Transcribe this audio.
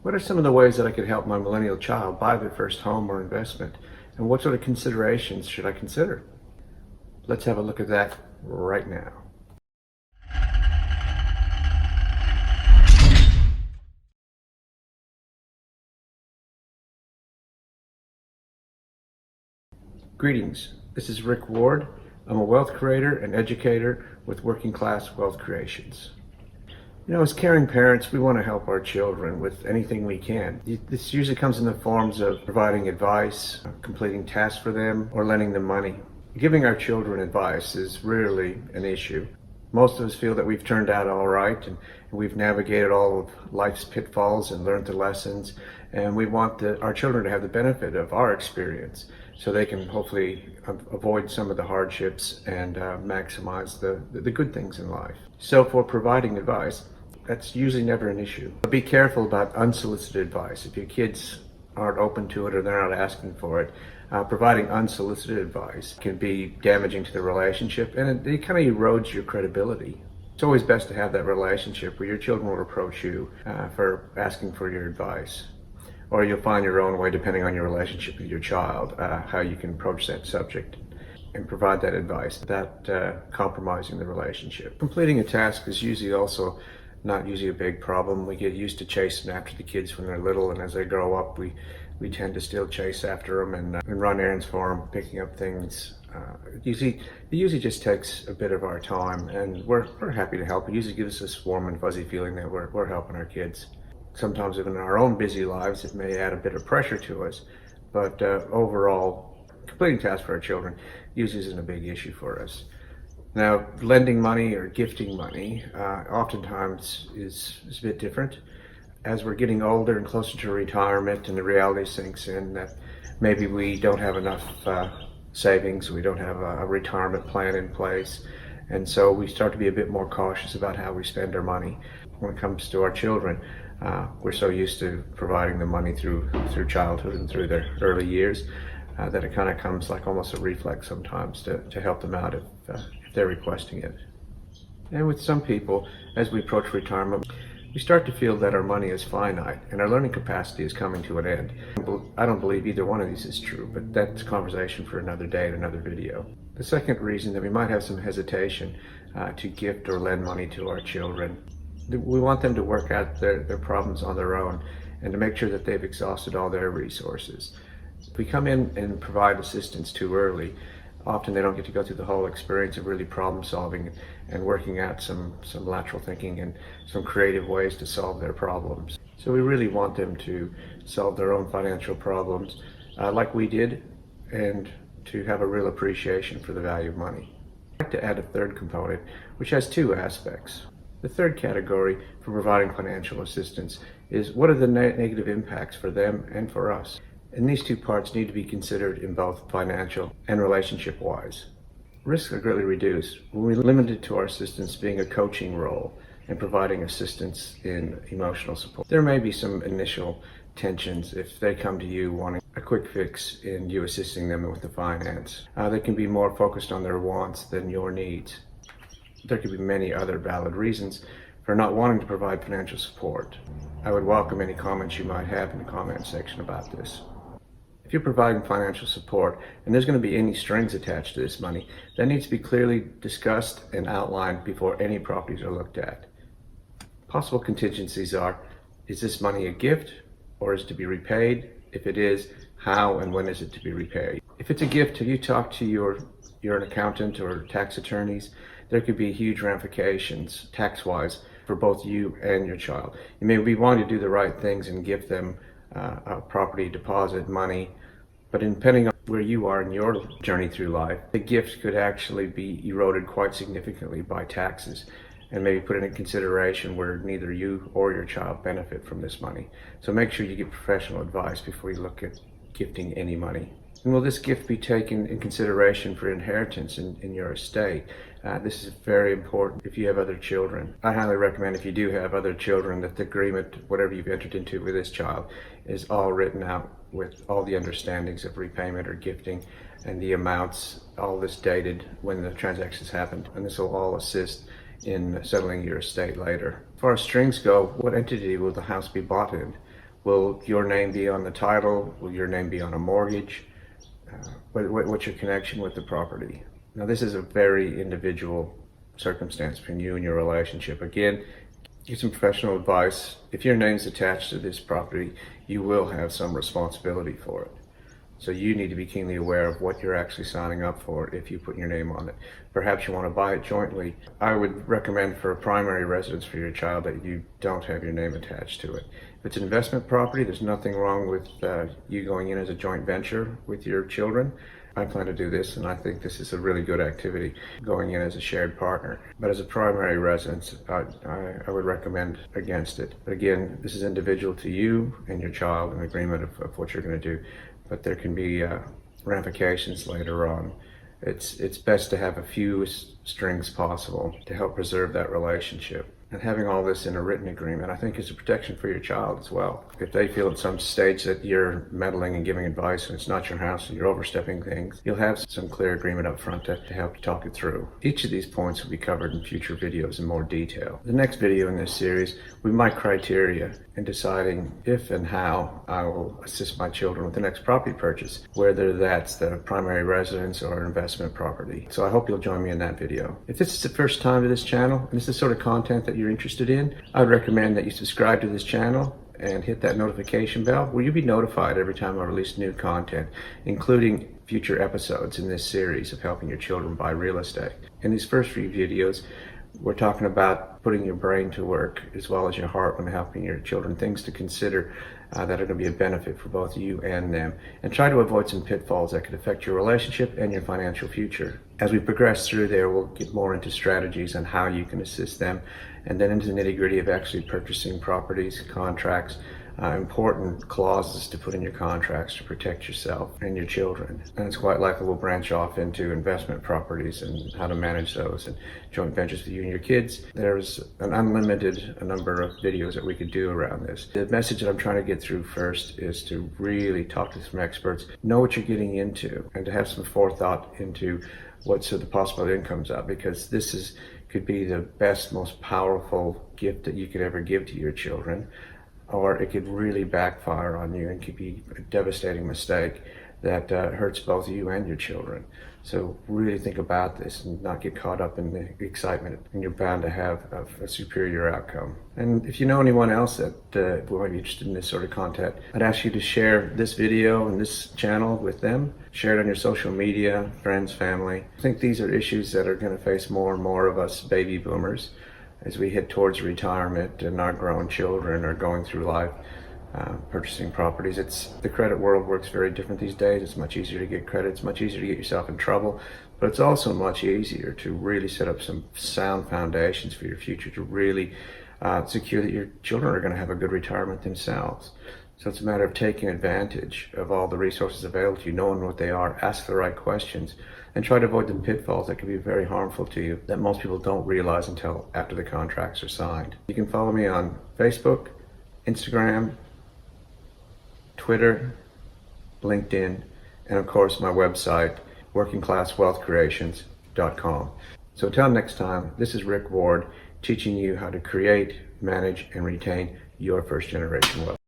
What are some of the ways that I could help my millennial child buy their first home or investment? And what sort of considerations should I consider? Let's have a look at that right now. Greetings, this is Rick Ward. I'm a wealth creator and educator with Working Class Wealth Creations. As caring parents, we want to help our children with anything we can. This usually comes in the forms of providing advice, completing tasks for them, or lending them money. Giving our children advice is rarely an issue. Most of us feel that we've turned out all right and we've navigated all of life's pitfalls and learned the lessons, and we want our children to have the benefit of our experience so they can hopefully avoid some of the hardships and maximize the good things in life. So for providing advice, that's usually never an issue. But be careful about unsolicited advice. If your kids aren't open to it or they're not asking for it, providing unsolicited advice can be damaging to the relationship, and it kind of erodes your credibility. It's always best to have that relationship where your children will approach you for asking for your advice. Or you'll find your own way, depending on your relationship with your child, how you can approach that subject and provide that advice without compromising the relationship. Completing a task is usually also not usually a big problem. We get used to chasing after the kids when they're little, and as they grow up, we tend to still chase after them and run errands for them, picking up things. It usually just takes a bit of our time, and we're happy to help. It usually gives us this warm and fuzzy feeling that we're helping our kids. Sometimes even in our own busy lives, it may add a bit of pressure to us, but overall, completing tasks for our children usually isn't a big issue for us. Now, lending money or gifting money oftentimes is a bit different. As we're getting older and closer to retirement, and the reality sinks in that maybe we don't have enough savings, we don't have a retirement plan in place, and so we start to be a bit more cautious about how we spend our money. When it comes to our children, we're so used to providing them money through childhood and through their early years that it kind of comes like almost a reflex sometimes to help them out if they're requesting it. And with some people, as we approach retirement, we start to feel that our money is finite and our learning capacity is coming to an end. I don't believe either one of these is true, but that's a conversation for another day and another video. The second reason that we might have some hesitation to gift or lend money to our children, we want them to work out their problems on their own and to make sure that they've exhausted all their resources. If we come in and provide assistance too early, often they don't get to go through the whole experience of really problem solving and working out some lateral thinking and some creative ways to solve their problems. So we really want them to solve their own financial problems like we did, and to have a real appreciation for the value of money. I'd like to add a third component, which has two aspects. The third category for providing financial assistance is what are the negative impacts for them and for us. And these two parts need to be considered in both financial and relationship-wise. Risks are greatly reduced when we limit it to our assistance being a coaching role and providing assistance in emotional support. There may be some initial tensions if they come to you wanting a quick fix in you assisting them with the finance. They can be more focused on their wants than your needs. There could be many other valid reasons for not wanting to provide financial support. I would welcome any comments you might have in the comment section about this. If you're providing financial support and there's going to be any strings attached to this money, that needs to be clearly discussed and outlined before any properties are looked at. Possible contingencies are, is this money a gift or is it to be repaid? If it is, how and when is it to be repaid? If it's a gift, have you talked to your accountant or tax attorneys? There could be huge ramifications tax-wise for both you and your child. You may be wanting to do the right things and give them a property deposit money, but depending on where you are in your journey through life, the gift could actually be eroded quite significantly by taxes and maybe put in consideration where neither you or your child benefit from this money. So make sure you get professional advice before you look at gifting any money. And will this gift be taken in consideration for inheritance in your estate? This is very important if you have other children. I highly recommend, if you do have other children, that the agreement, whatever you've entered into with this child, is all written out with all the understandings of repayment or gifting and the amounts, all this dated when the transactions happened. And this will all assist in settling your estate later. As far as strings go, what entity will the house be bought in? Will your name be on the title? Will your name be on a mortgage? What's your connection with the property? Now, this is a very individual circumstance between you and your relationship. Again, get some professional advice. If your name's attached to this property, you will have some responsibility for it. So you need to be keenly aware of what you're actually signing up for if you put your name on it. Perhaps you want to buy it jointly. I would recommend for a primary residence for your child that you don't have your name attached to it. If it's an investment property, there's nothing wrong with you going in as a joint venture with your children. I plan to do this, and I think this is a really good activity, going in as a shared partner. But as a primary residence, I would recommend against it. But again, this is individual to you and your child, an agreement of what you're going to do. But there can be ramifications later on. It's best to have a few strings possible to help preserve that relationship. And having all this in a written agreement, I think, is a protection for your child as well. If they feel at some stage that you're meddling and giving advice and it's not your house and you're overstepping things, you'll have some clear agreement up front to help you talk it through. Each of these points will be covered in future videos in more detail. The next video in this series, my criteria in deciding if and how I will assist my children with the next property purchase, whether that's the primary residence or investment property. So I hope you'll join me in that video. If this is the first time to this channel, and this is the sort of content that you're interested in, I'd recommend that you subscribe to this channel and hit that notification bell where you'll be notified every time I release new content, including future episodes in this series of helping your children buy real estate. In these first few videos, we're talking about putting your brain to work as well as your heart when helping your children, things to consider that are going to be a benefit for both you and them, and try to avoid some pitfalls that could affect your relationship and your financial future. As we progress through there, we'll get more into strategies on how you can assist them, and then into the nitty-gritty of actually purchasing properties, contracts, important clauses to put in your contracts to protect yourself and your children. And it's quite likely we'll branch off into investment properties and how to manage those, and joint ventures with you and your kids. There's an unlimited number of videos that we could do around this. The message that I'm trying to get through first is to really talk to some experts, know what you're getting into, and to have some forethought into what the possible incomes are, because this could be the best, most powerful gift that you could ever give to your children, or it could really backfire on you and could be a devastating mistake that hurts both you and your children. So really think about this and not get caught up in the excitement, and you're bound to have a superior outcome. And if you know anyone else that might be interested in this sort of content, I'd ask you to share this video and this channel with them. Share it on your social media, friends, family. I think these are issues that are going to face more and more of us baby boomers as we head towards retirement and our grown children are going through life purchasing properties. The credit world works very different these days. It's much easier to get credit. It's much easier to get yourself in trouble, but it's also much easier to really set up some sound foundations for your future, to really secure that your children are going to have a good retirement themselves. So it's a matter of taking advantage of all the resources available to you, knowing what they are, ask the right questions, and try to avoid the pitfalls that can be very harmful to you that most people don't realize until after the contracts are signed. You can follow me on Facebook, Instagram, Twitter, LinkedIn, and of course my website, workingclasswealthcreations.com. So until next time, this is Rick Ward teaching you how to create, manage, and retain your first generation wealth.